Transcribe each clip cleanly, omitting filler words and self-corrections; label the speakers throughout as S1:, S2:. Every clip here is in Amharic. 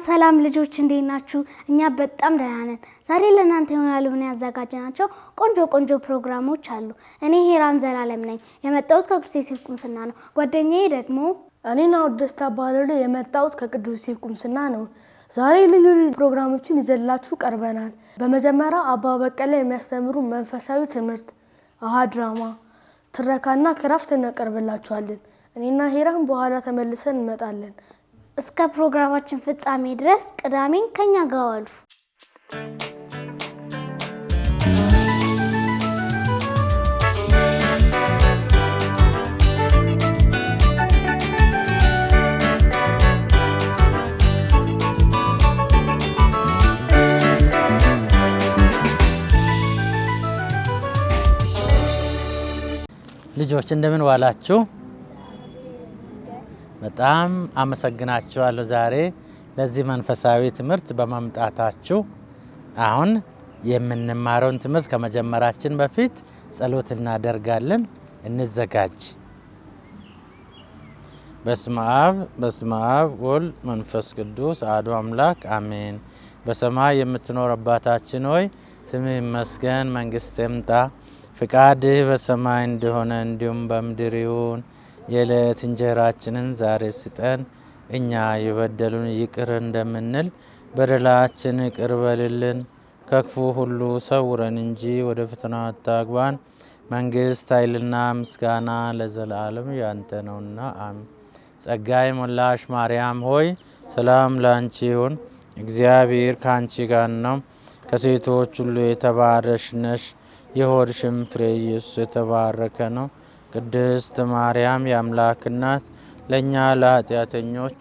S1: ሰላም ልጆች እንዴት ናችሁ? እኛ በጣም ደህና ነን። ዛሬ ለእናንተ ይሆናል ብለን ያዘጋጀናቸው ቆንጆ ፕሮግራሞች አሉ። እኔ ሄራን ዘላለም ነኝ። የመጣሁት ከቅዱስ ዮሴፍ ቁምስና ነው። ጓደኛዬ ደግሞ
S2: እኔና ደስታ ባለሉ የመጣሁት ከቅዱስ ዮሴፍ ቁምስና ነው። ዛሬ ልዩ ፕሮግራሞችን ይዘላችሁ ቀርበናል። በመጀመሪያ አባ በቀለ የሚያስተምሩ መንፈሳዊ ትምህርት፣ ድራማ፣ ትረካና ክራፍት እናቀርብላችኋለን። እኔና ሄራን በኋላ ተመልሰን እንመጣለን።
S1: እስከ ፕሮግራማችን ፍጻሜ ድረስ ቅዳሜን ከኛ ጋር ዋሉ።
S3: ልጆች እንደምን ዋላችሁ? በጣም አመሰግናችኋለሁ ዛሬ ለዚህ መንፈሳዊ ትምህርት በመምጣታችሁ። አሁን የምንማረውን ትምህርት ከመጀመራችን በፊት ጸሎት እናደርጋለን። እንዘጋጅ። በስመ አብ ወልድ መንፈስ ቅዱስ አሐዱ አምላክ አሜን። በሰማይ የምትኖር አባታችን ሆይ ስምህ ይመስገን፣ መንግስትህ ትምጣ፣ ፍቃድህ በሰማይ እንደሆነ እንዲሁም በምድር ይሁን። የዕለት እንጀራችንን ዛሬ ስጠን፣ እኛ የበደሉን ይቅር እንደምንል በደላችን ይቅር በልልን፣ ከክፉ ሁሉ ሰውረን እንጂ ወደ ፈተና አታግባን፣ መንግስት ኃይልና ምስጋና ለዘላለም ያንተ ነውና አሜን። ጸጋ የሞላሽ ማርያም ሆይ ሰላም ላንቺ ይሁን፣ እግዚአብሔር ካንቺ ጋር ነው፣ ከሴቶች ሁሉ የተባረክሽ ነሽ፣ የሆድሽም ፍሬ ኢየሱስ የተባረከ ነው። ቅድስት ማርያም የአምላክ እናት ለእኛ ለኃጢአተኞች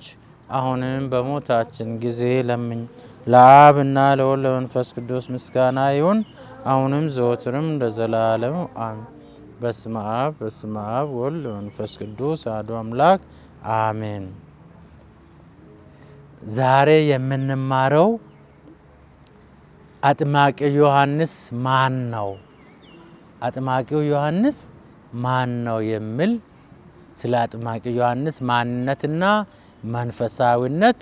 S3: አሁንም በሞታችን ጊዜ ለምኝ። ለአብና ለወልድ ለመንፈስ ቅዱስ ምስጋና ይሁን አሁንም ዘወትርም ለዘላለሙ አሜን። በስመ አብ ወልድ ለመንፈስ ቅዱስ አሐዱ አምላክ አሜን። ዛሬ የምንማረው አጥማቂው ዮሐንስ ማን ነው? አጥማቂው ዮሐንስ ማን ነው የሚል ስለ አጥማቂው ዮሐንስ ማንነትና መንፈሳዊነት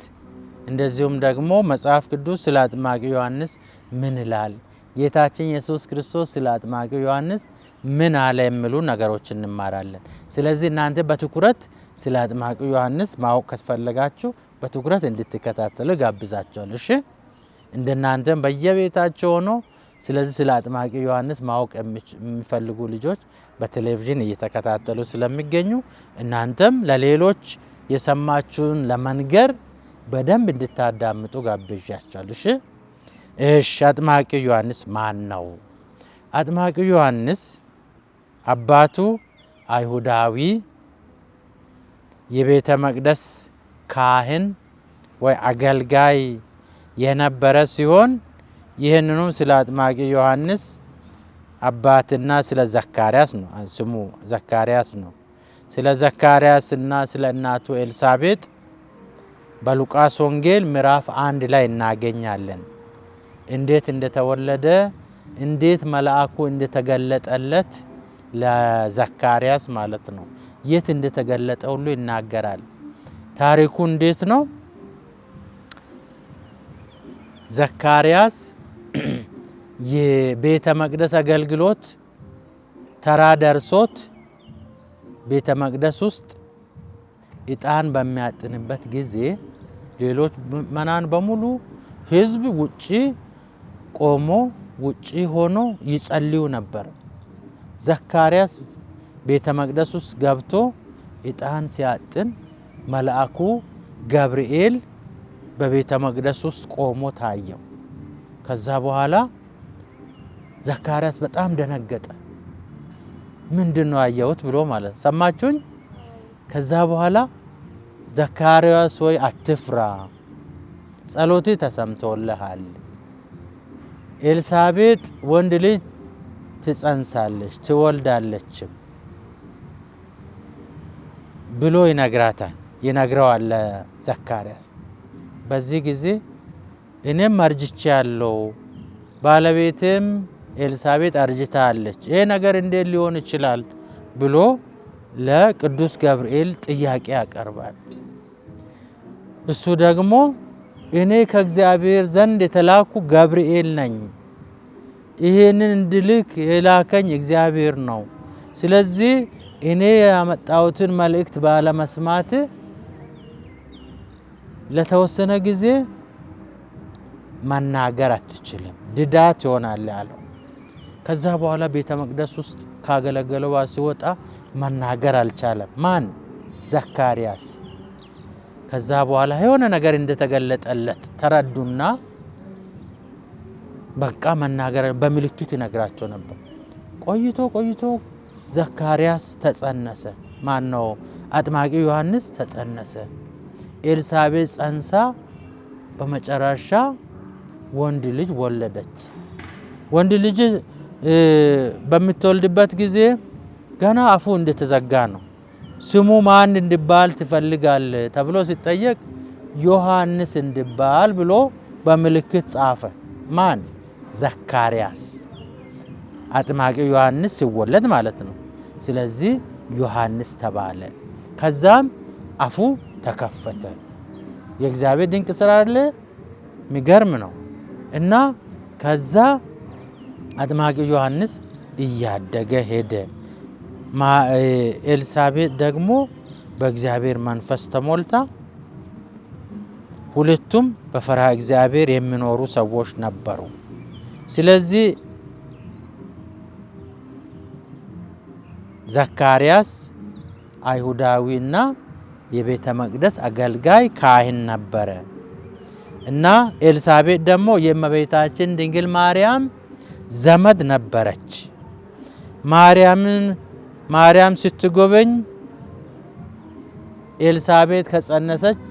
S3: እንደዚሁም ደግሞ መጽሐፍ ቅዱስ ስለ አጥማቂው ዮሐንስ ምን ይላል፣ ጌታችን ኢየሱስ ክርስቶስ ስለ አጥማቂው ዮሐንስ ምን አለ የሚሉ ነገሮች እንማራለን። ስለዚህ እናንተ በትኩረት ስለ አጥማቂው ዮሐንስ ማወቅ ከተፈለጋችሁ በትኩረት እንድትከታተሉ ጋብዛችኋለሁ። እሺ፣ እንደናንተም በየቤታቸው ሆኖ ስለዚህ ስለ አጥማቂው ዮሐንስ ማወቅ የሚፈልጉ ልጆች በቴሌቪዥን እየተከታተሉ ስለሚገኙ እናንተም ለሌሎች የሰማችሁን ለመንገር በደንብ እንድታዳምጡ ጋብዣችኋለሁ። እሺ፣ አጥማቂው ዮሐንስ ማን ነው? አጥማቂው ዮሐንስ አባቱ አይሁዳዊ የቤተ መቅደስ ካህን ወይ አገልጋይ የነበረ ሲሆን ይህንኑም ስለ አጥማቂው ዮሐንስ አባትና ስለ ዘካርያስ ነው። ስሙ ዘካርያስ ነው። ስለ ዘካርያስና ስለ እናቱ ኤልሳቤጥ በሉቃስ ወንጌል ምዕራፍ 1 ላይ እናገኛለን። እንዴት እንደተወለደ፣ እንዴት መልአኩ እንደተገለጠለት ለዘካርያስ ማለት ነው፣ የት እንደተገለጠ ሁሉ ይናገራል። ታሪኩ እንዴት ነው? ዘካርያስ የቤተ መቅደስ አገልግሎት ተራ ደርሶት ቤተ መቅደስ ውስጥ ዕጣን በሚያጥንበት ጊዜ ሌሎች ምእመናን በሙሉ ሕዝብ ውጪ ቆሞ ውጪ ሆኖ ይጸልዩ ነበር። ዘካርያስ ቤተ መቅደስ ውስጥ ገብቶ ዕጣን ሲያጥን መልአኩ ገብርኤል በቤተ መቅደስ ውስጥ ቆሞ ታየው። ከዛ በኋላ ዘካርያስ በጣም ደነገጠ። ምንድነው አየሁት ብሎ ማለት ሰማችሁኝ? ከዛ በኋላ ዘካርያስ ወይ አትፍራ፣ ጸሎትህ ተሰምቶልሃል፣ ኤልሳቤጥ ወንድ ልጅ ትጸንሳለች ትወልዳለችም ብሎ ይነግረዋል ለዘካርያስ። በዚህ ጊዜ እኔም አርጅቻለሁ፣ ባለቤቴም ኤልሳቤጥ አርጅታለች፣ ይሄ ነገር እንዴት ሊሆን ይችላል ብሎ ለቅዱስ ገብርኤል ጥያቄ ያቀርባል። እሱ ደግሞ እኔ ከእግዚአብሔር ዘንድ የተላኩ ገብርኤል ነኝ። ይሄንን እንድልክ የላከኝ እግዚአብሔር ነው። ስለዚህ እኔ ያመጣሁትን መልእክት ባለመስማት ለተወሰነ ጊዜ መናገር አትችልም፣ ድዳት ይሆናል ያለው። ከዛ በኋላ ቤተ መቅደስ ውስጥ ካገለገለው ሲወጣ መናገር አልቻለም። ማን? ዘካርያስ። ከዛ በኋላ የሆነ ነገር እንደተገለጠለት ተረዱና በቃ መናገር በምልክት ይነግራቸው ነበር። ቆይቶ ዘካርያስ ተጸነሰ። ማን ነው? አጥማቂ ዮሐንስ ተጸነሰ። ኤልሳቤጥ ጸንሳ በመጨረሻ ወንድ ልጅ ወለደች። ወንድ ልጅ በምትወልድበት ጊዜ ገና አፉ እንደተዘጋ ነው። ስሙ ማን እንዲባል ትፈልጋል ተብሎ ሲጠየቅ ዮሐንስ እንዲባል ብሎ በምልክት ጻፈ። ማን? ዘካርያስ። አጥማቂው ዮሐንስ ሲወለድ ማለት ነው። ስለዚህ ዮሐንስ ተባለ። ከዛም አፉ ተከፈተ። የእግዚአብሔር ድንቅ ስራ አለ፣ የሚገርም ነው። እና ከዛ አጥማቂው ዮሐንስ እያደገ ሄደ። ኤልሳቤጥ ደግሞ በእግዚአብሔር መንፈስ ተሞልታ፣ ሁለቱም በፈሪሃ እግዚአብሔር የሚኖሩ ሰዎች ነበሩ። ስለዚህ ዘካርያስ አይሁዳዊና የቤተ መቅደስ አገልጋይ ካህን ነበረ እና ኤልሳቤጥ ደግሞ የእመቤታችን ድንግል ማርያም ዘመድ ነበረች። ማርያም ስትጎበኝ ኤልሳቤጥ ከጸነሰች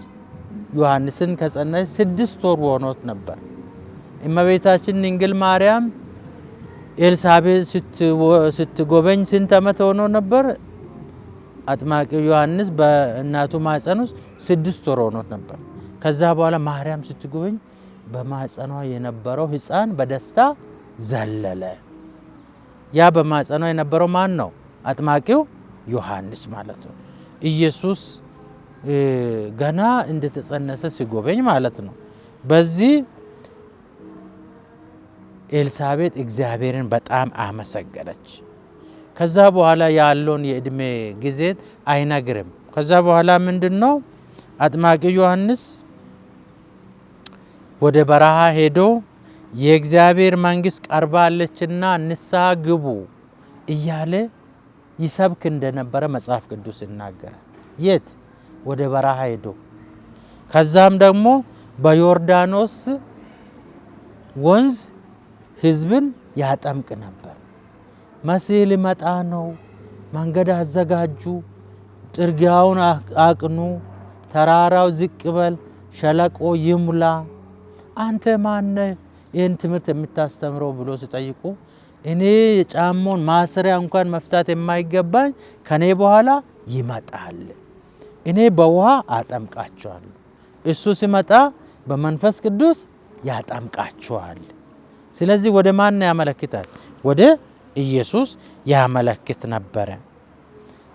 S3: ዮሐንስን ከጸነሰች 6 ወር ሆኖት ነበር። እመቤታችን ድንግል ማርያም ኤልሳቤጥ ስትጎበኝ ስንት ዓመት ሆኖ ነበር? አጥማቂው ዮሐንስ በእናቱ ማኅፀን ውስጥ 6 ወር ሆኖት ነበር። ከዛ በኋላ ማርያም ስትጎበኝ በማኅፀኗ የነበረው ሕፃን በደስታ ዘለለ። ያ በማኅፀኗ የነበረው ማን ነው? አጥማቂው ዮሐንስ ማለት ነው። ኢየሱስ ገና እንደተጸነሰ ሲጎበኝ ማለት ነው። በዚህ ኤልሳቤጥ እግዚአብሔርን በጣም አመሰገነች። ከዛ በኋላ ያለውን የእድሜ ጊዜ አይነግርም። ከዛ በኋላ ምንድነው? አጥማቂው ዮሐንስ ወደ በረሃ ሄዶ የእግዚአብሔር መንግስት ቀርባለችና ንስሐ ግቡ እያለ ይሰብክ እንደነበረ መጽሐፍ ቅዱስ ይናገራል። የት? ወደ በረሃ ሄዶ ከዛም ደግሞ በዮርዳኖስ ወንዝ ህዝብን ያጠምቅ ነበር። መሲህ ሊመጣ ነው፣ መንገድ አዘጋጁ፣ ጥርጊያውን አቅኑ፣ ተራራው ዝቅ በል፣ ሸለቆ ይሙላ፣ አንተ ማነህ ይህን ትምህርት የምታስተምረው ብሎ ሲጠይቁ እኔ የጫማውን ማሰሪያ እንኳን መፍታት የማይገባኝ ከኔ በኋላ ይመጣል፣ እኔ በውሃ አጠምቃቸዋለሁ፣ እሱ ሲመጣ በመንፈስ ቅዱስ ያጠምቃቸዋል። ስለዚህ ወደ ማን ያመለክታል? ወደ ኢየሱስ ያመለክት ነበረ።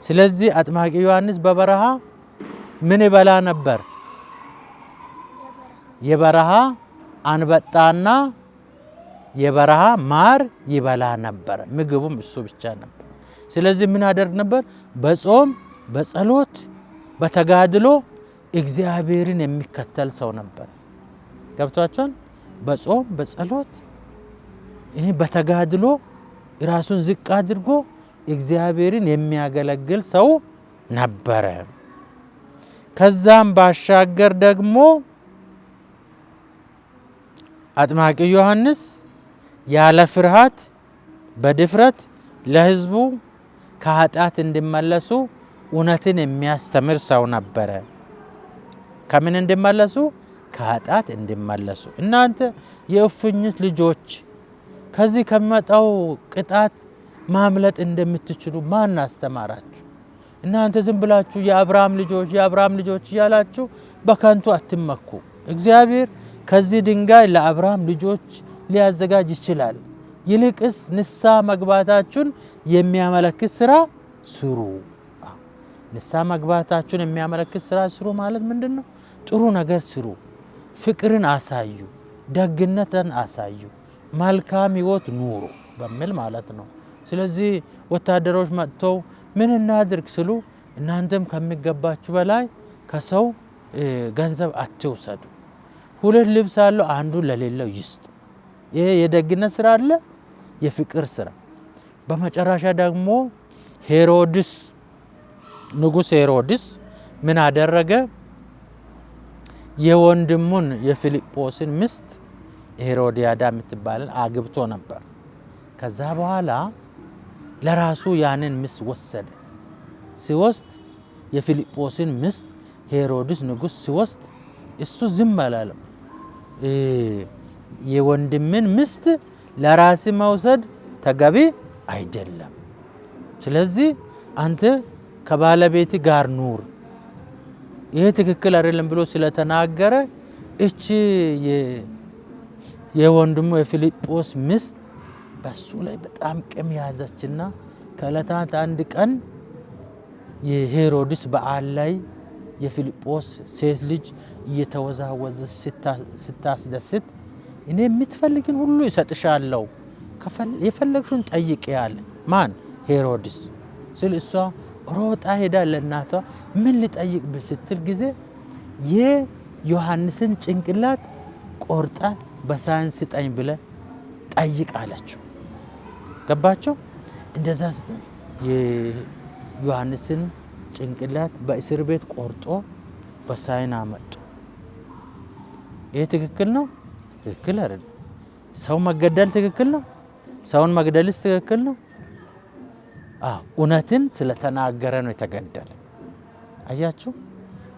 S3: ስለዚህ አጥማቂ ዮሐንስ በበረሃ ምን ይበላ ነበር? የበረሃ አንበጣና የበረሃ ማር ይበላ ነበር። ምግቡም እሱ ብቻ ነበር። ስለዚህ ምን ያደርግ ነበር? በጾም በጸሎት በተጋድሎ እግዚአብሔርን የሚከተል ሰው ነበር። ገብቷቸውን? በጾም በጸሎት ይሄ በተጋድሎ ራሱን ዝቅ አድርጎ እግዚአብሔርን የሚያገለግል ሰው ነበረ። ከዛም ባሻገር ደግሞ አጥማቂ ዮሐንስ ያለ ፍርሃት በድፍረት ለሕዝቡ ከኃጢአት እንዲመለሱ እውነትን የሚያስተምር ሰው ነበረ። ከምን እንዲመለሱ? ከኃጢአት እንዲመለሱ። እናንተ የእፉኝት ልጆች ከዚህ ከመጣው ቅጣት ማምለጥ እንደምትችሉ ማን አስተማራችሁ? እናንተ ዝም ብላችሁ የአብርሃም ልጆች እያላችሁ በከንቱ አትመኩ። እግዚአብሔር ከዚህ ድንጋይ ለአብርሃም ልጆች ሊያዘጋጅ ይችላል። ይልቅስ ንስሐ መግባታችሁን የሚያመለክት ስራ ስሩ። ንስሐ መግባታችሁን የሚያመለክት ስራ ስሩ ማለት ምንድነው? ጥሩ ነገር ስሩ። ፍቅርን አሳዩ፣ ደግነትን አሳዩ፣ መልካም ህይወት ኑሩ በሚል ማለት ነው። ስለዚህ ወታደሮች መጥተው ምን እናድርግ ስሉ እናንተም ከሚገባችሁ በላይ ከሰው ገንዘብ አትውሰዱ፣ ሁለት ልብስ አለው አንዱ ለሌለው ይስጥ። ይሄ የደግነት ስራ አለ፣ የፍቅር ስራ። በመጨረሻ ደግሞ ሄሮድስ ንጉሥ ሄሮድስ ምን አደረገ? የወንድሙን የፊልጶስን ሚስት ሄሮዲያዳ የምትባልን አግብቶ ነበር። ከዛ በኋላ ለራሱ ያንን ሚስት ወሰደ። ሲወስድ የፊልጶስን ሚስት ሄሮድስ ንጉሥ ሲወስድ እሱ ዝም አላለም። የወንድምን ሚስት ለራስ መውሰድ ተገቢ አይደለም፣ ስለዚህ አንተ ከባለቤት ጋር ኑር፣ ይሄ ትክክል አይደለም ብሎ ስለተናገረ እቺ የወንድሙ የፊልጶስ ሚስት በሱ ላይ በጣም ቂም ያዘችና ከዕለታት አንድ ቀን የሄሮድስ በዓል ላይ የፊልጶስ ሴት ልጅ እየተወዛወዘች ስታስደስት እኔ የምትፈልጊን ሁሉ ይሰጥሻለሁ፣ የፈለግሽውን ጠይቂ ያለ ማን? ሄሮድስ ስል እሷ ሮጣ ሄዳ ለእናቷ ምን ልጠይቅ ስትል ጊዜ የዮሐንስን ጭንቅላት ቆርጣ በሳይንስ ስጠኝ ብለ ጠይቅ አለችው። ገባቸው? እንደዛ የዮሐንስን ጭንቅላት በእስር ቤት ቆርጦ በሳይን አመጡ። ይሄ ትክክል ነው? ትክክል አይደለም። ሰው መገደል ትክክል ነው? ሰውን መግደልስ ትክክል ነው? እውነትን ስለተናገረ ነው የተገደለ። አያችሁ?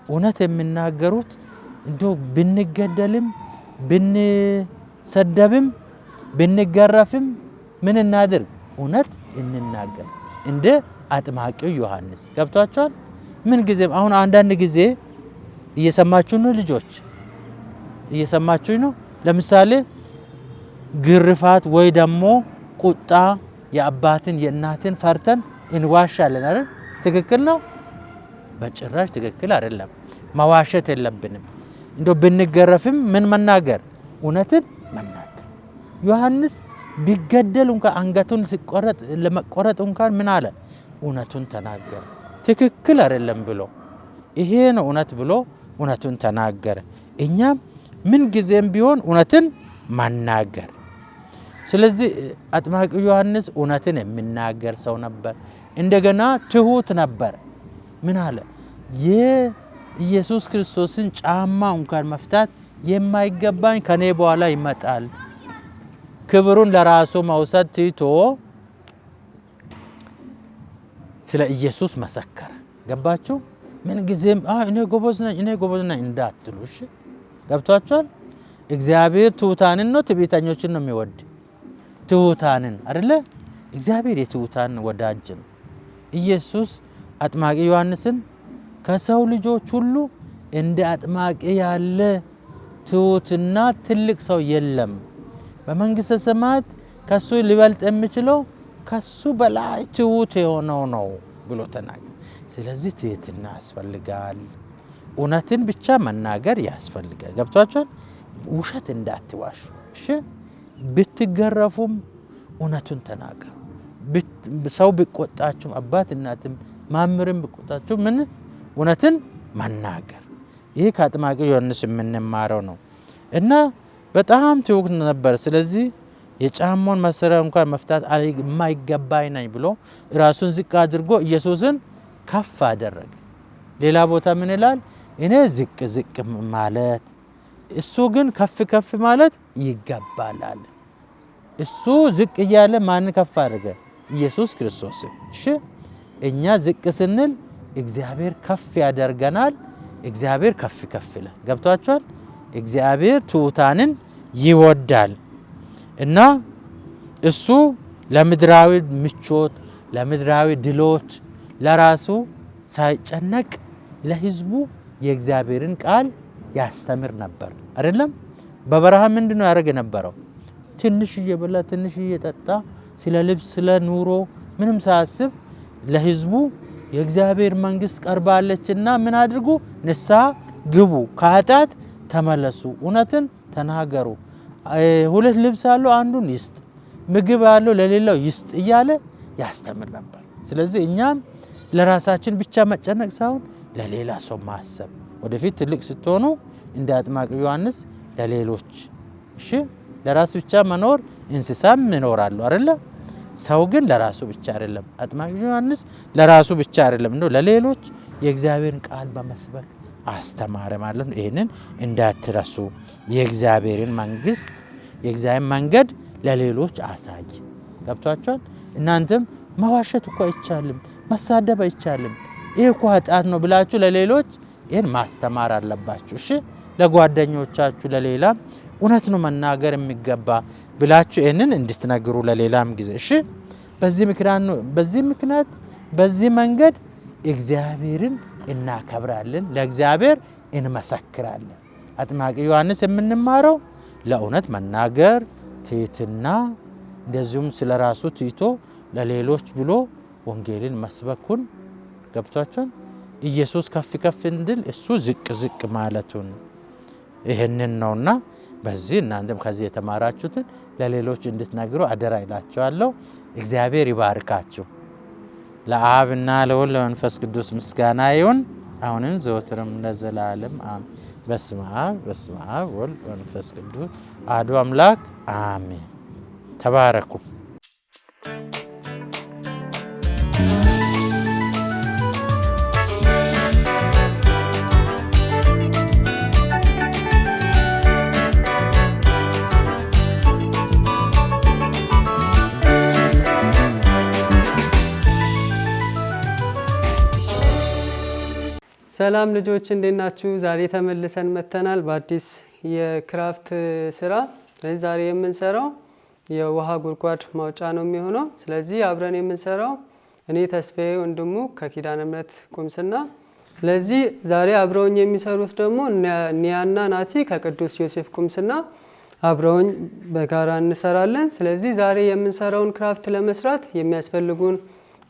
S3: እውነት የሚናገሩት እንደው ብንገደልም ብንሰደብም ብንገረፍም ምን እናድርግ? እውነት እንናገር እንደ አጥማቂው ዮሐንስ። ገብቷቸዋል? ምን ጊዜም አሁን አንዳንድ ጊዜ እየሰማችሁ ነው ልጆች፣ እየሰማችሁ ነው። ለምሳሌ ግርፋት ወይ ደግሞ ቁጣ የአባትን የእናትን ፈርተን እንዋሻለን አይደል? ትክክል ነው? በጭራሽ ትክክል አይደለም። መዋሸት የለብንም። እንደው ብንገረፍም ምን መናገር? እውነትን መናገር። ዮሐንስ ቢገደል እንኳን አንገቱን ሲቆረጥ ለመቆረጥ እንኳን ምን አለ? እውነቱን ተናገረ። ትክክል አይደለም ብሎ ይሄ ነው እውነት ብሎ እውነቱን ተናገረ። እኛም ምን ጊዜም ቢሆን እውነትን መናገር። ስለዚህ አጥማቂው ዮሐንስ እውነትን የሚናገር ሰው ነበር። እንደገና ትሁት ነበር። ምን አለ? የኢየሱስ ክርስቶስን ጫማ እንኳን መፍታት የማይገባኝ ከኔ በኋላ ይመጣል። ክብሩን ለራሱ መውሰድ ትቶ ስለ ኢየሱስ መሰከረ። ገባችሁ? ምን ጊዜም እኔ ጎበዝ ነኝ እንዳትሉ። እሺ ገብቷችኋል? እግዚአብሔር ትሁታንን ነው ትዕቢተኞችን ነው የሚወድ? ትሁታንን አይደለ? እግዚአብሔር የትሁታን ወዳጅ ነው። ኢየሱስ አጥማቂ ዮሐንስን ከሰው ልጆች ሁሉ እንደ አጥማቂ ያለ ትሁትና ትልቅ ሰው የለም፣ በመንግስተ ሰማያት ከሱ ሊበልጥ የሚችለው ከሱ በላይ ትሁት የሆነው ነው ብሎ ተናገረ። ስለዚህ ትህትና ያስፈልጋል። እውነትን ብቻ መናገር ያስፈልጋል። ገብቷችኋል? ውሸት እንዳትዋሹ። እሺ? ብትገረፉም እውነቱን ተናገሩ። ሰው ቢቆጣችሁ፣ አባት እናትም ማምርም ቢቆጣችሁ ምን እውነትን መናገር። ይህ ከአጥማቂ ዮሐንስ የምንማረው ነው እና በጣም ትሁት ነበር። ስለዚህ የጫማውን ማሰሪያ እንኳን መፍታት የማይገባኝ ነኝ ብሎ ራሱን ዝቅ አድርጎ ኢየሱስን ከፍ አደረገ። ሌላ ቦታ ምን ይላል? እኔ ዝቅ ዝቅ ማለት እሱ ግን ከፍ ከፍ ማለት ይገባላል። እሱ ዝቅ እያለ ማን ከፍ አደረገ? ኢየሱስ ክርስቶስ። እሺ እኛ ዝቅ ስንል እግዚአብሔር ከፍ ያደርገናል። እግዚአብሔር ከፍ ከፍ ይላል። ገብቷችኋል? እግዚአብሔር ትሁታንን ይወዳል እና እሱ ለምድራዊ ምቾት፣ ለምድራዊ ድሎት ለራሱ ሳይጨነቅ ለሕዝቡ የእግዚአብሔርን ቃል ያስተምር ነበር። አይደለም? በበረሃ ምንድነው ያደርግ የነበረው? ትንሽ እየበላ ትንሽ እየጠጣ ስለ ልብስ ስለ ኑሮ ምንም ሳያስብ ለሕዝቡ የእግዚአብሔር መንግስት ቀርባለችና ምን አድርጉ? ንስሐ ግቡ፣ ከኃጢአት ተመለሱ፣ እውነትን ተናገሩ፣ ሁለት ልብስ ያለው አንዱን ይስጥ፣ ምግብ ያለው ለሌላው ይስጥ እያለ ያስተምር ነበር። ስለዚህ እኛም ለራሳችን ብቻ መጨነቅ ሳይሆን ለሌላ ሰው ማሰብ፣ ወደፊት ትልቅ ስትሆኑ እንደ አጥማቂው ዮሐንስ ለሌሎች እሺ። ለራስ ብቻ መኖር እንስሳም ይኖራሉ አይደለ? ሰው ግን ለራሱ ብቻ አይደለም። አጥማቂው ዮሐንስ ለራሱ ብቻ አይደለም ነው ለሌሎች የእግዚአብሔርን ቃል በመስበክ አስተማረ ማለት ነው። ይሄንን እንዳትረሱ። የእግዚአብሔርን መንግስት የእግዚአብሔርን መንገድ ለሌሎች አሳይ። ገብቷችኋል? እናንተም መዋሸት እኮ አይቻልም፣ መሳደብ አይቻልም፣ ይሄ እኮ ኃጢአት ነው ብላችሁ ለሌሎች ይሄን ማስተማር አለባችሁ። እሺ ለጓደኞቻችሁ ለሌላ እውነት ነው መናገር የሚገባ ብላችሁ ይሄንን እንድትነግሩ ለሌላም ጊዜ እሺ። በዚህ ምክንያት በዚህ መንገድ እግዚአብሔርን እናከብራለን፣ ለእግዚአብሔር እንመሰክራለን። አጥማቂ ዮሐንስ የምንማረው ለእውነት መናገር፣ ትህትና፣ እንደዚሁም ስለራሱ ትይቶ ለሌሎች ብሎ ወንጌልን መስበኩን ገብቷቸውን ኢየሱስ ከፍ ከፍ እንድል እሱ ዝቅ ዝቅ ማለቱን ይሄንን ነውና በዚህ እናንተም ከዚህ የተማራችሁትን ለሌሎች እንድትነግሩ አደራ ይላችኋለሁ። እግዚአብሔር ይባርካችሁ። ለአብና ለወልድ ለመንፈስ ቅዱስ ምስጋና ይሁን አሁንም ዘወትርም ለዘላለም አሜን። በስመ አብ ወልድ መንፈስ ቅዱስ አሐዱ አምላክ አሜን። ተባረኩ።
S4: ሰላም ልጆች እንዴት ናችሁ? ዛሬ ተመልሰን መተናል በአዲስ የክራፍት ስራ። ስለዚህ ዛሬ የምንሰራው የውሃ ጉድጓድ ማውጫ ነው የሚሆነው። ስለዚህ አብረን የምንሰራው እኔ ተስፋዬ ወንድሙ ከኪዳነ ምሕረት ቁምስና። ስለዚህ ዛሬ አብረውኝ የሚሰሩት ደግሞ ኒያና ናቲ ከቅዱስ ዮሴፍ ቁምስና አብረውኝ በጋራ እንሰራለን። ስለዚህ ዛሬ የምንሰራውን ክራፍት ለመስራት የሚያስፈልጉን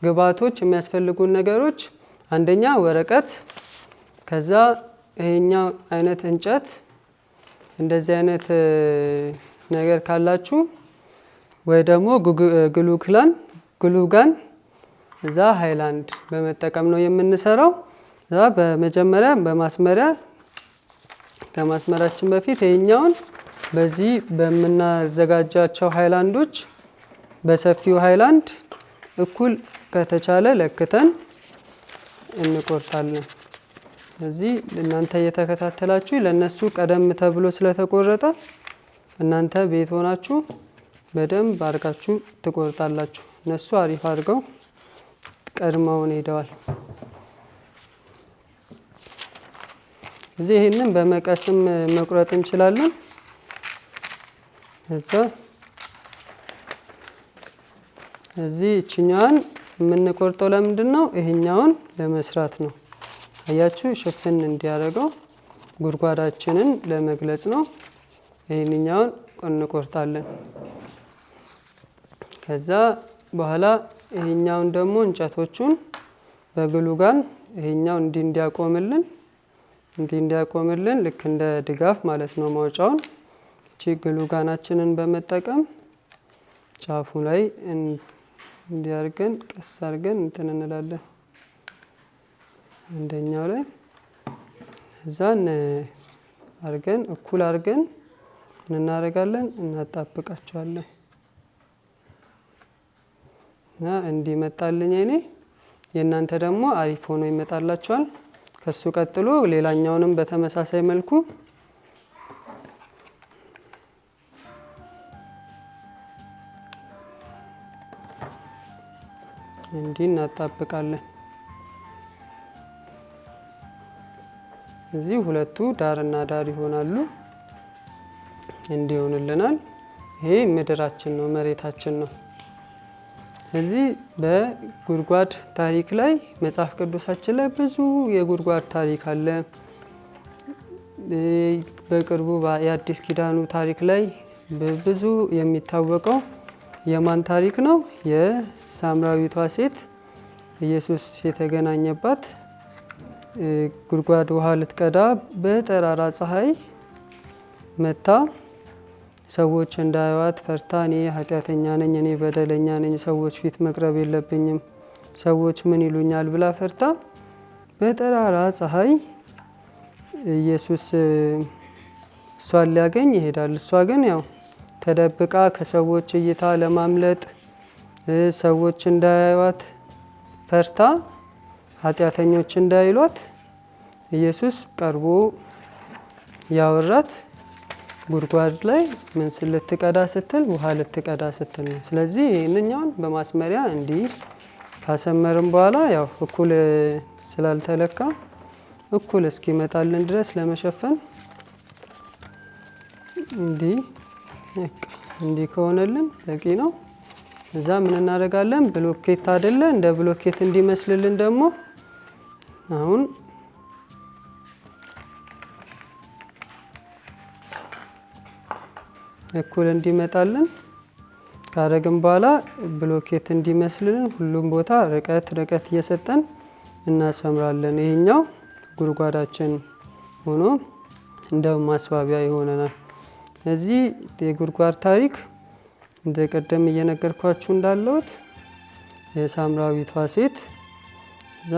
S4: ግብአቶች የሚያስፈልጉን ነገሮች አንደኛ ወረቀት፣ ከዛ ይሄኛው አይነት እንጨት፣ እንደዚህ አይነት ነገር ካላችሁ ወይ ደግሞ ግሉጋን እዛ ሃይላንድ በመጠቀም ነው የምንሰራው። እዛ በመጀመሪያ በማስመሪያ ከማስመራችን በፊት ይሄኛውን በዚህ በመናዘጋጃቸው ሃይላንዶች በሰፊው ሃይላንድ እኩል ከተቻለ ለክተን እንቆርጣለን። እዚህ እናንተ እየተከታተላችሁ ለነሱ ቀደም ተብሎ ስለተቆረጠ እናንተ ቤት ሆናችሁ በደንብ አርጋችሁ ትቆርጣላችሁ። እነሱ አሪፍ አድርገው ቀድመውን ሄደዋል። እዚህ ይሄንን በመቀስም መቁረጥ እንችላለን። እዚህ እችኛዋን የምንቆርጠው ለምንድን ነው? ይሄኛውን ለመስራት ነው። አያችሁ ሽፍን እንዲያደርገው ጉድጓዳችንን ለመግለጽ ነው። ይሄንኛውን እንቆርጣለን። ከዛ በኋላ ይሄኛውን ደግሞ እንጨቶቹን በግሉጋን ይሄኛው እንዲያቆምልን ልክ እንደ ድጋፍ ማለት ነው ማውጫውን እቺ ግሉጋናችንን በመጠቀም ጫፉ ላይ እንዲያርገን ቀስ አርገን እንትን እንላለን። አንደኛው ላይ እዛን አርገን እኩል አርገን እናረጋለን፣ እናጣብቃቸዋለን። እና እንዲመጣልኝ እኔ የእናንተ ደግሞ አሪፍ ሆኖ ይመጣላችኋል። ከሱ ቀጥሎ ሌላኛውንም በተመሳሳይ መልኩ እንዲህ እናጣብቃለን። እዚህ ሁለቱ ዳርና ዳር ይሆናሉ፣ እንዲሆንልናል። ይሄ ምድራችን ነው፣ መሬታችን ነው። እዚህ በጉድጓድ ታሪክ ላይ መጽሐፍ ቅዱሳችን ላይ ብዙ የጉድጓድ ታሪክ አለ። በቅርቡ የአዲስ ኪዳኑ ታሪክ ላይ ብዙ የሚታወቀው የማን ታሪክ ነው? የሳምራዊቷ ሴት ኢየሱስ የተገናኘባት ጉድጓድ ውሃ ልትቀዳ በጠራራ ፀሐይ መታ ሰዎች እንዳያዩት ፈርታ እኔ ኃጢአተኛ ነኝ፣ እኔ በደለኛ ነኝ፣ ሰዎች ፊት መቅረብ የለብኝም፣ ሰዎች ምን ይሉኛል ብላ ፈርታ በጠራራ ፀሐይ ኢየሱስ እሷን ሊያገኝ ይሄዳል። እሷ ግን ያው ተደብቃ ከሰዎች እይታ ለማምለጥ ሰዎች እንዳያዩት ፈርታ ኃጢአተኞች እንዳይሏት ኢየሱስ ቀርቦ ያወራት ጉድጓድ ላይ ምን ልትቀዳ ስትል ውሃ ልትቀዳ ስትል ነው። ስለዚህ ይህንኛውን በማስመሪያ እንዲህ ካሰመርን በኋላ ያው እኩል ስላልተለካ እኩል እስኪመጣልን ድረስ ለመሸፈን እንዲህ ከሆነልን በቂ ነው። እዛ ምን እናደርጋለን? ብሎኬት አይደለ? እንደ ብሎኬት እንዲመስልልን ደግሞ አሁን እኩል እንዲመጣልን ካረግን በኋላ ብሎኬት እንዲመስልልን ሁሉም ቦታ ርቀት እየሰጠን እናሰምራለን። ይሄኛው ጉድጓዳችን ሆኖ እንደ ማስዋቢያ ይሆነናል። እዚህ የጉድጓድ ታሪክ እንደ ቀደም እየነገርኳችሁ እንዳለሁት የሳምራዊቷ ሴት እዛ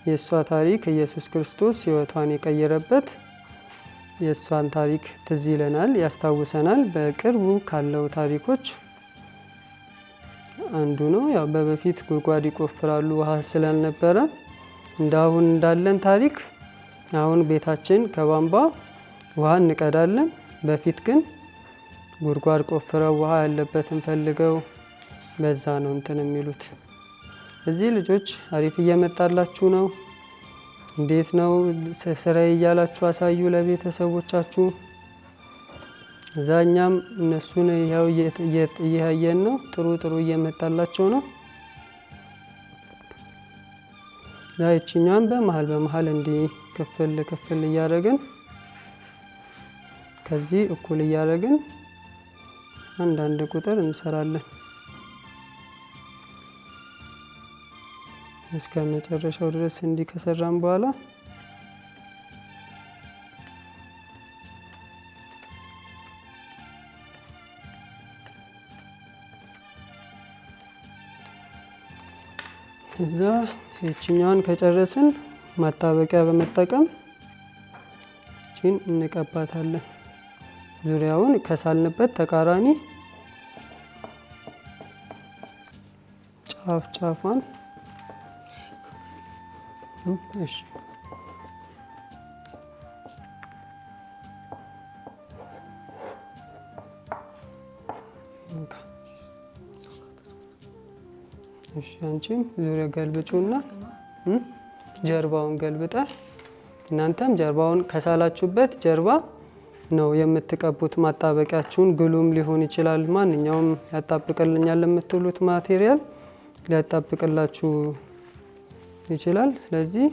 S4: የእሷ ታሪክ ኢየሱስ ክርስቶስ ሕይወቷን የቀየረበት የእሷን ታሪክ ትዝ ይለናል፣ ያስታውሰናል። በቅርቡ ካለው ታሪኮች አንዱ ነው። ያው በፊት ጉድጓድ ይቆፍራሉ ውሃ ስላልነበረ እንዳሁን እንዳለን ታሪክ አሁን ቤታችን ከቧንቧ ውሃ እንቀዳለን። በፊት ግን ጉድጓድ ቆፍረው ውሃ ያለበትን ፈልገው በዛ ነው እንትን የሚሉት። እዚህ ልጆች አሪፍ እየመጣላችሁ ነው። እንዴት ነው ስራዬ እያላችሁ አሳዩ ለቤተሰቦቻችሁ። እዛኛም እነሱን ያው እያየን ነው። ጥሩ እየመጣላቸው ነው። ይችኛዋን በመሀል እንዲህ ክፍል እያደረግን ከዚህ እኩል እያደረግን አንዳንድ ቁጥር እንሰራለን እስከ መጨረሻው ድረስ እንዲህ ከሰራን በኋላ እዛ ይችኛዋን ከጨረስን ማጣበቂያ በመጠቀም እቺን እንቀባታለን። ዙሪያውን ከሳልንበት ተቃራኒ ጫፏን እሺ አንቺም ዙሪያ ገልብጩና ጀርባውን ገልብጠ እናንተም ጀርባውን ከሳላችሁበት ጀርባ ነው የምትቀቡት። ማጣበቂያችሁን ግሉም ሊሆን ይችላል። ማንኛውም ያጣብቅልኛል የምትሉት ማቴሪያል ሊያጣብቅላችሁ ይችላል። ስለዚህ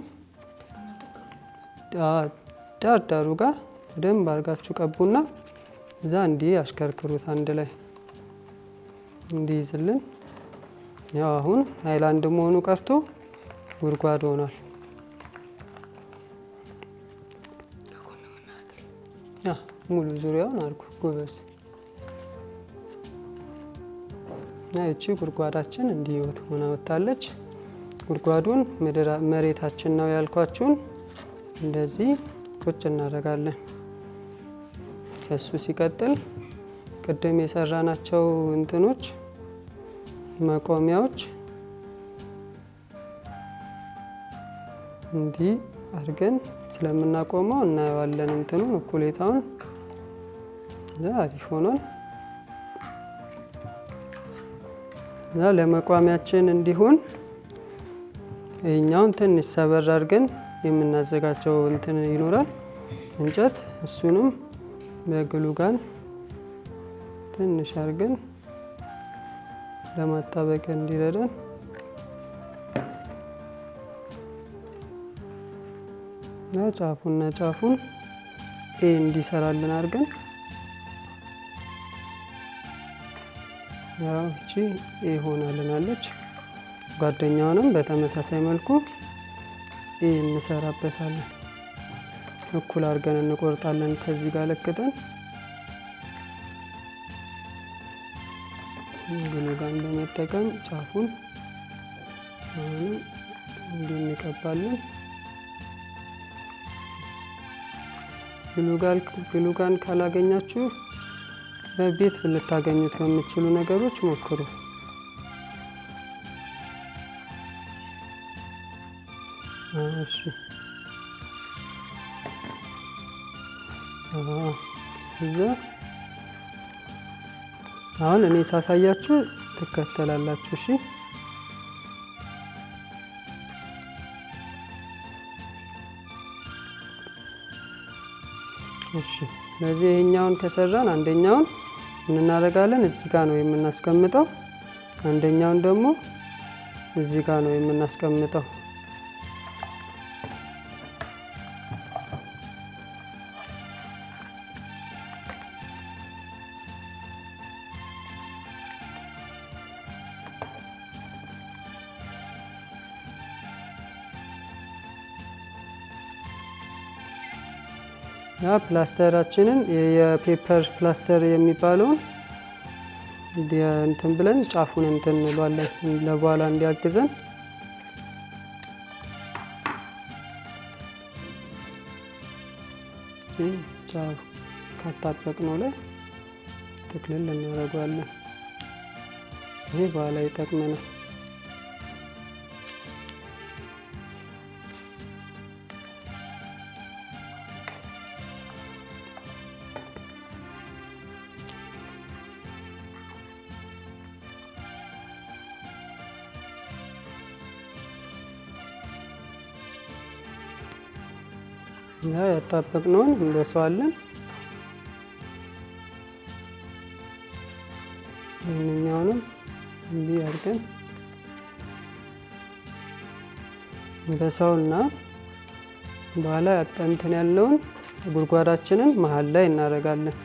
S4: ዳሩ ጋር በደንብ አድርጋችሁ ቀቡና እዛ እንዲህ አሽከርክሩት አንድ ላይ እንዲይዝልን። ያው አሁን ሃይላንድ መሆኑ ቀርቶ ጉድጓድ ሆኗል። ሙሉ ዙሪያውን አድርጉ ጎበዝ። እቺ ጉድጓዳችን እንዲህ ሆና ወጣለች። ጉድጓዱን መሬታችን ነው ያልኳችሁን እንደዚህ ቁጭ እናደርጋለን። ከሱ ሲቀጥል ቅድም የሰራናቸው እንትኖች መቆሚያዎች እንዲህ አድርገን ስለምናቆመው እናየዋለን። እንትኑን እኩሌታውን አሪፍ ሆኗል። ለመቋሚያችን እንዲሆን ይህኛውን ትንሽ ሰበር አድርገን የምናዘጋጀው እንትን ይኖራል እንጨት። እሱንም በግሉ ጋር ትንሽ አድርገን ለማጣበቂያ እንዲረዳን ጫፉና ጫፉን እንዲሰራልን አድርገን ያው እቺ ሆናልናለች። ጓደኛውንም በተመሳሳይ መልኩ እንሰራበታለን። እኩል አድርገን እንቆርጣለን። ከዚህ ጋር ለክተን ግሉጋን በመጠቀም ጫፉን አሁን እንዲህ እንቀባለን። ግሉጋን ካላገኛችሁ በቤት ልታገኙት በምትችሉ ነገሮች ሞክሩ። እሺ አሁን እኔ ሳሳያችሁ ትከተላላችሁ። እሺ እሺ ስለዚህ ይሄኛውን ከሰራን አንደኛውን ምን እናደርጋለን? እዚህ ጋር ነው የምናስቀምጠው። አንደኛውን ደግሞ እዚህ ጋር ነው የምናስቀምጠው። ያ ፕላስተራችንን የፔፐር ፕላስተር የሚባለውን እንትን ብለን ጫፉን እንትን እንለዋለን ለበኋላ እንዲያግዘን። ጫፍ ካጣበቅነው ላይ ጥቅልል እናደርገዋለን። ይሄ በኋላ ይጠቅመናል። ያጣበቅነውን እንበሳዋለን። ይህንኛውንም እንዲህ አድርገን እንበሳውና በኋላ ያጠንትን ያለውን ጉድጓዳችንን መሀል ላይ እናደርጋለን።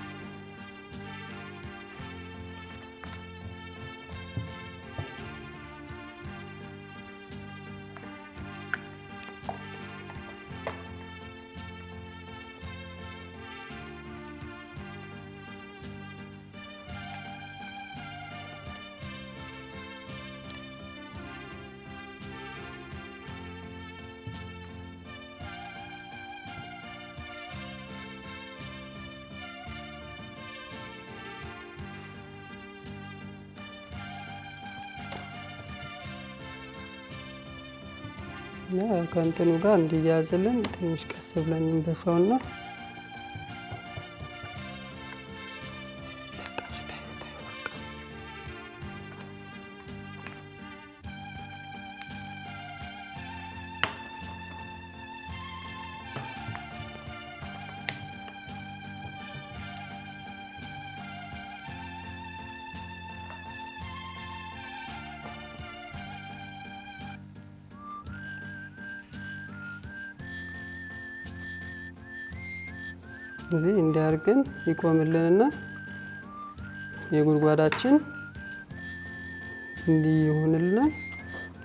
S4: ከእንትኑ ጋር እንዲያያዝልን ትንሽ ቀስ ብለን እንበሳውና እዚህ እንዲያርገን ይቆምልንና የጉድጓዳችን እንዲህ ይሆንልናል።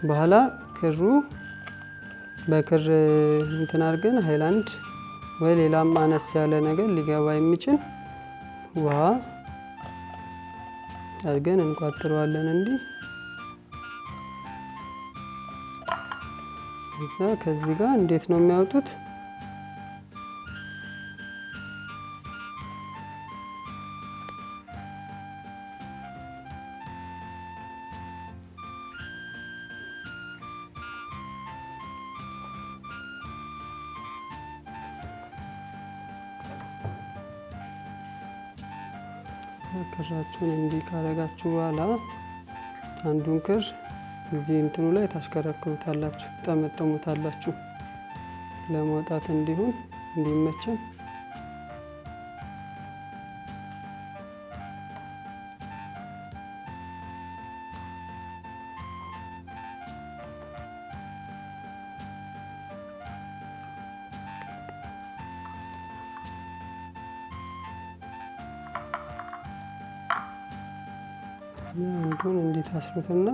S4: በኋላ ክሩ በክር እንትን አድርገን ሃይላንድ ወይ ሌላም አነስ ያለ ነገር ሊገባ የሚችል ውሃ አድርገን እንቋጥረዋለን። እንዲህ ከዚህ ጋር እንዴት ነው የሚያወጡት? ክራችሁን እንዲህ ካረጋችሁ በኋላ አንዱን ክር እዚህ እንትኑ ላይ ታሽከረክሩታላችሁ፣ ጠመጠሙታላችሁ ለማውጣት እንዲሆን እንዲመቸን። አንዱን እንዲህ ታስሩትና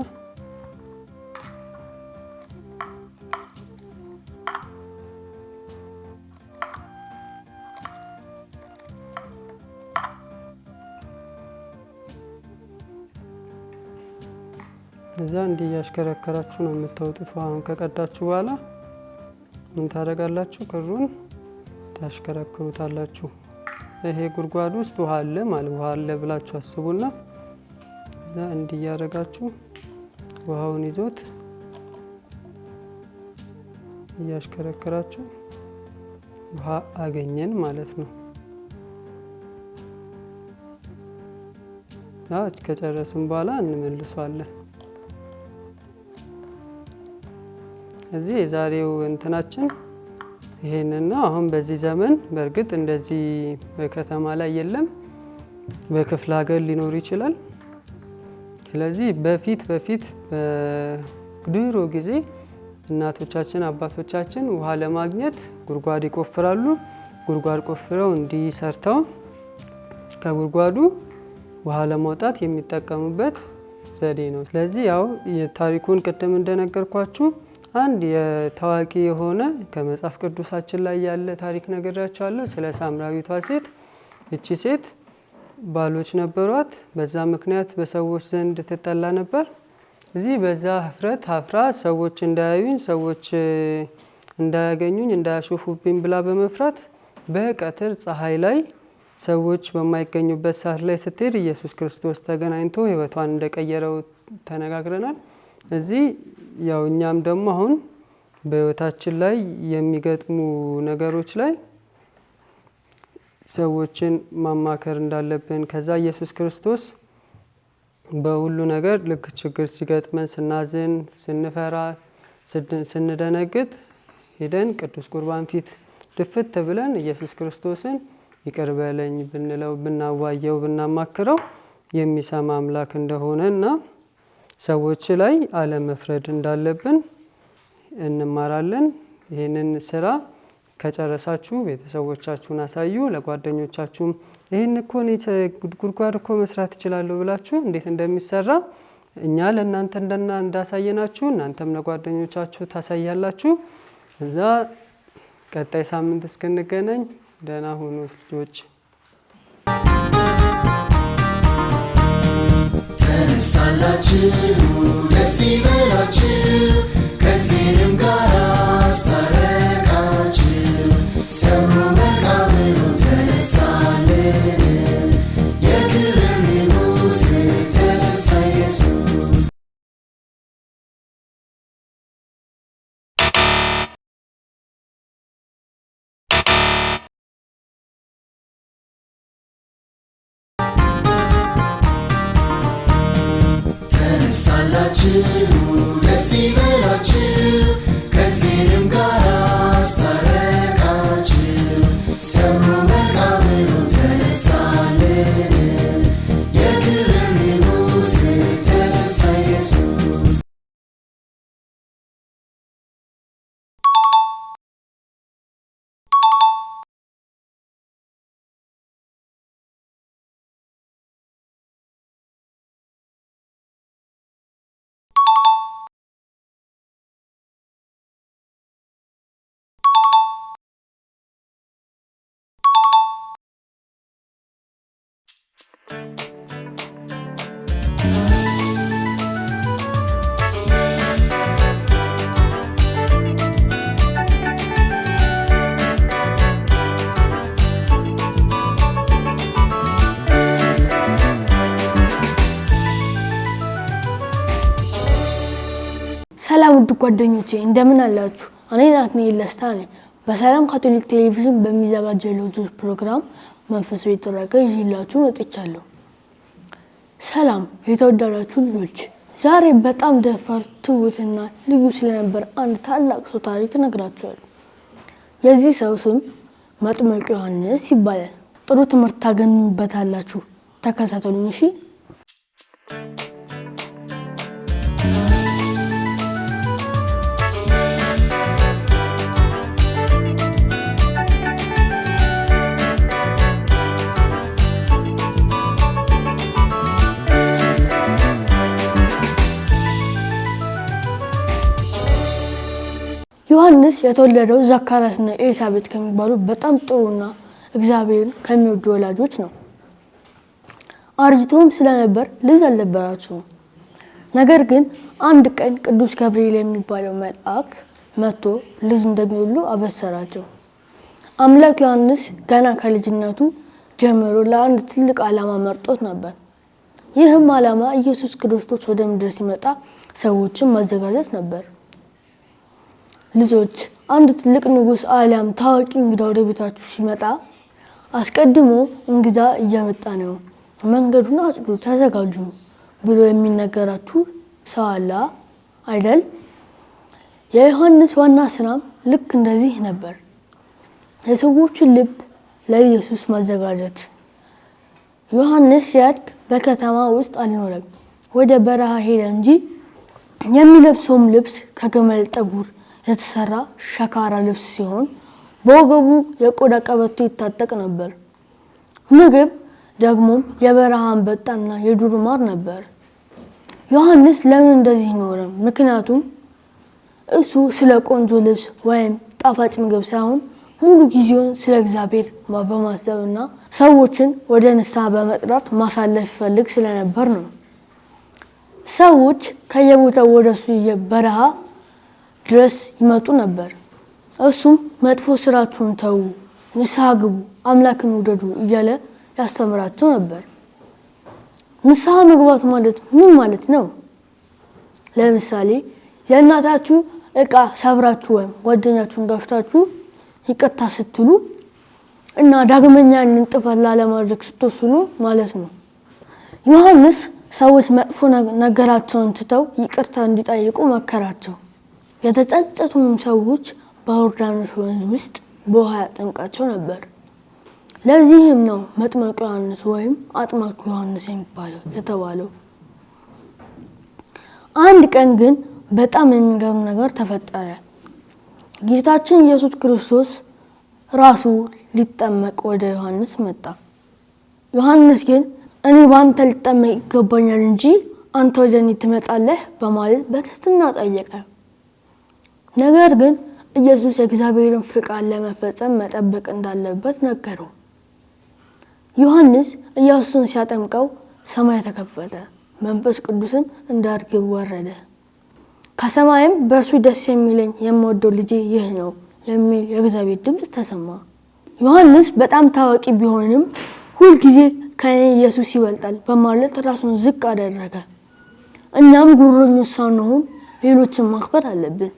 S4: እዛ እንዲህ ያሽከረከራችሁ ነው የምታወጡት። ውሃውን ከቀዳችሁ በኋላ ምን ታደርጋላችሁ? ክሩን ታሽከረክሩታላችሁ። ይሄ ጉድጓድ ውስጥ ውሃ አለ ማለት ውሃ አለ ብላችሁ አስቡና እዛ እንዲህ ያደርጋችሁ ውሃውን ይዞት ያሽከረከራችሁ ውሃ አገኘን ማለት ነው። ከጨረስን በኋላ እንመልሷለን። እዚህ የዛሬው እንትናችን ይሄንን ነው። አሁን በዚህ ዘመን በእርግጥ እንደዚህ በከተማ ላይ የለም፣ በክፍለ ሀገር ሊኖር ይችላል። ስለዚህ በፊት በድሮ ጊዜ እናቶቻችን አባቶቻችን ውሃ ለማግኘት ጉድጓድ ይቆፍራሉ። ጉድጓድ ቆፍረው እንዲሰርተው ከጉድጓዱ ውሃ ለማውጣት የሚጠቀሙበት ዘዴ ነው። ስለዚህ ያው የታሪኩን ቅድም እንደነገርኳችሁ አንድ የታዋቂ የሆነ ከመጽሐፍ ቅዱሳችን ላይ ያለ ታሪክ ነግሬያችኋለሁ ስለ ሳምራዊቷ ሴት። እቺ ሴት ባሎች ነበሯት። በዛ ምክንያት በሰዎች ዘንድ ትጠላ ነበር። እዚህ በዛ ህፍረት አፍራ ሰዎች እንዳያዩኝ፣ ሰዎች እንዳያገኙኝ፣ እንዳያሾፉብኝ ብላ በመፍራት በቀትር ፀሐይ ላይ ሰዎች በማይገኙበት ሰዓት ላይ ስትሄድ ኢየሱስ ክርስቶስ ተገናኝቶ ህይወቷን እንደቀየረው ተነጋግረናል። እዚህ ያው እኛም ደግሞ አሁን በህይወታችን ላይ የሚገጥሙ ነገሮች ላይ ሰዎችን ማማከር እንዳለብን፣ ከዛ ኢየሱስ ክርስቶስ በሁሉ ነገር ልክ ችግር ሲገጥመን፣ ስናዝን፣ ስንፈራ፣ ስንደነግጥ ሄደን ቅዱስ ቁርባን ፊት ድፍት ብለን ኢየሱስ ክርስቶስን ይቅር በለኝ ብንለው፣ ብናዋየው፣ ብናማክረው የሚሰማ አምላክ እንደሆነ እና ሰዎች ላይ አለመፍረድ እንዳለብን እንማራለን። ይህንን ስራ ከጨረሳችሁ ቤተሰቦቻችሁን አሳዩ፣ ለጓደኞቻችሁም ይህን እኮ ጉድጓድ እኮ መስራት እችላለሁ ብላችሁ እንዴት እንደሚሰራ እኛ ለእናንተ እንዳሳየናችሁ እናንተም ለጓደኞቻችሁ ታሳያላችሁ። እዛ ቀጣይ ሳምንት እስክንገናኝ ደህና ሁኑ ልጆች።
S5: ተነሳላችሁ ደስ ይበላችሁ ከእግዚአብሔርም ጋር አስታረቃችሁ። ሰብሮ መቃብሩን ተነሳልን የክብር ንጉሥ ተነሳ ኢየሱስ። ተነሳላችሁ ደስ ይበላችሁ ከእግዚአብሔርም ጋር አስታረቃችሁ። ሰብሮ መቃብሩን ተነሳልን የክብር ንጉሥ ተነሳ ኢየሱስ።
S2: ሰላም ውድ ጓደኞቼ እንደምን አላችሁ? እኔ ናትናኤል ደስታ ነኝ። በሰላም ካቶሊክ ቴሌቪዥን በሚዘጋጀው የልጆች ፕሮግራም መንፈሳዊ ጥረቃ ይዤላችሁ መጥቻለሁ። ሰላም የተወደዳችሁ ልጆች፣ ዛሬ በጣም ደፋር ትሁትና ልዩ ስለነበር አንድ ታላቅ ሰው ታሪክ እነግራችኋለሁ። የዚህ ሰው ስም መጥምቁ ዮሐንስ ይባላል። ጥሩ ትምህርት ታገኙበታላችሁ። ተከታተሉኝ እሺ። ዮሐንስ የተወለደው ዘካርያስና ኤልሳቤጥ ከሚባሉ በጣም ጥሩና እግዚአብሔርን ከሚወዱ ወላጆች ነው። አርጅተውም ስለነበር ልጅ አልነበራቸውም። ነገር ግን አንድ ቀን ቅዱስ ገብርኤል የሚባለው መልአክ መጥቶ ልጅ እንደሚወልዱ አበሰራቸው። አምላክ ዮሐንስ ገና ከልጅነቱ ጀምሮ ለአንድ ትልቅ ዓላማ መርጦት ነበር። ይህም ዓላማ ኢየሱስ ክርስቶስ ወደ ምድር ሲመጣ ሰዎችን ማዘጋጀት ነበር። ልጆች አንድ ትልቅ ንጉስ አሊያም ታዋቂ እንግዳ ወደ ቤታችሁ ሲመጣ አስቀድሞ እንግዳ እየመጣ ነው፣ መንገዱን አጽዱ፣ ተዘጋጁ ብሎ የሚነገራችሁ ሰው አለ አይደል? የዮሐንስ ዋና ስራም ልክ እንደዚህ ነበር። የሰዎችን ልብ ለኢየሱስ ማዘጋጀት። ዮሐንስ ሲያድግ በከተማ ውስጥ አልኖረም፣ ወደ በረሃ ሄደ እንጂ የሚለብሰውም ልብስ ከግመል ጠጉር የተሰራ ሸካራ ልብስ ሲሆን በወገቡ የቆዳ ቀበቶ ይታጠቅ ነበር። ምግብ ደግሞ የበረሃ አንበጣና የዱር ማር ነበር። ዮሐንስ ለምን እንደዚህ ኖረ? ምክንያቱም እሱ ስለ ቆንጆ ልብስ ወይም ጣፋጭ ምግብ ሳይሆን ሙሉ ጊዜውን ስለ እግዚአብሔር በማሰብና ሰዎችን ወደ ንስሐ በመጥራት ማሳለፍ ይፈልግ ስለነበር ነው። ሰዎች ከየቦታው ወደሱ በረሃ ድረስ ይመጡ ነበር። እሱም መጥፎ ስራችሁን ተዉ፣ ንስሐ ግቡ፣ አምላክን ውደዱ እያለ ያስተምራቸው ነበር። ንስሐ መግባት ማለት ምን ማለት ነው? ለምሳሌ የእናታችሁ እቃ ሰብራችሁ ወይም ጓደኛችሁን ገፍታችሁ ይቅርታ ስትሉ እና ዳግመኛ ጥፋት ላለማድረግ ስትወስኑ ማለት ነው። ዮሐንስ ሰዎች መጥፎ ነገራቸውን ትተው ይቅርታ እንዲጠይቁ መከራቸው። የተጸጸቱም ሰዎች በዮርዳኖስ ወንዝ ውስጥ በውሃ ያጠምቃቸው ነበር። ለዚህም ነው መጥምቁ ዮሐንስ ወይም አጥማቁ ዮሐንስ የተባለው። አንድ ቀን ግን በጣም የሚገርም ነገር ተፈጠረ። ጌታችን ኢየሱስ ክርስቶስ ራሱ ሊጠመቅ ወደ ዮሐንስ መጣ። ዮሐንስ ግን እኔ ባንተ ልጠመቅ ይገባኛል እንጂ አንተ ወደ እኔ ትመጣለህ በማለት በትህትና ጠየቀ። ነገር ግን ኢየሱስ የእግዚአብሔርን ፍቃድ ለመፈጸም መጠበቅ እንዳለበት ነገረው። ዮሐንስ ኢየሱስን ሲያጠምቀው ሰማይ ተከፈተ፣ መንፈስ ቅዱስም እንደ ርግብ ወረደ። ከሰማይም በእርሱ ደስ የሚለኝ የምወደው ልጄ ይህ ነው የሚል የእግዚአብሔር ድምፅ ተሰማ። ዮሐንስ በጣም ታዋቂ ቢሆንም ሁልጊዜ ከኔ ኢየሱስ ይበልጣል በማለት ራሱን ዝቅ አደረገ። እኛም ጉረኞች ሳንሆን ሌሎችን ማክበር አለብን።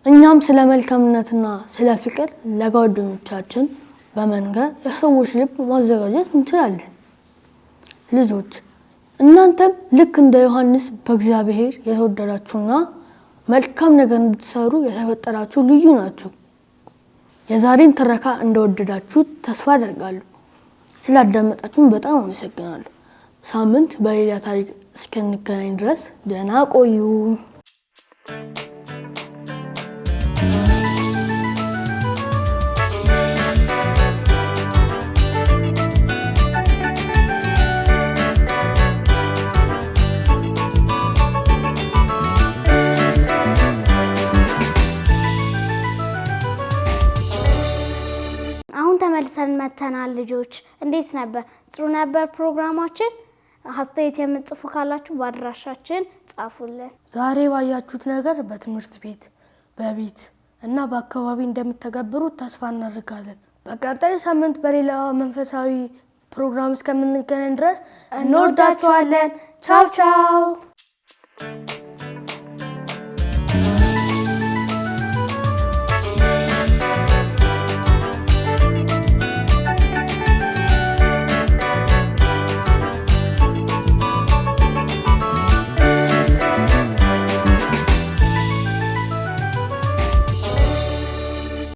S2: እኛም ስለ መልካምነትና ስለ ፍቅር ለጓደኞቻችን በመንገር የሰዎች ልብ ማዘጋጀት እንችላለን። ልጆች እናንተም ልክ እንደ ዮሐንስ በእግዚአብሔር የተወደዳችሁና መልካም ነገር እንድትሰሩ የተፈጠራችሁ ልዩ ናችሁ። የዛሬን ትረካ እንደወደዳችሁ ተስፋ አደርጋለሁ። ስላዳመጣችሁን በጣም አመሰግናለሁ። ሳምንት በሌላ ታሪክ እስከንገናኝ ድረስ ደህና ቆዩ።
S1: ተመልሰን መተናል። ልጆች እንዴት ነበር? ጥሩ ነበር ፕሮግራማችን? አስተያየት የምትጽፉ ካላችሁ በአድራሻችን ጻፉልን።
S2: ዛሬ ባያችሁት ነገር በትምህርት ቤት፣ በቤት እና በአካባቢ እንደምትተገብሩት ተስፋ እናደርጋለን። በቀጣይ ሳምንት በሌላ መንፈሳዊ ፕሮግራም እስከምንገናኝ ድረስ እንወዳችኋለን። ቻው ቻው።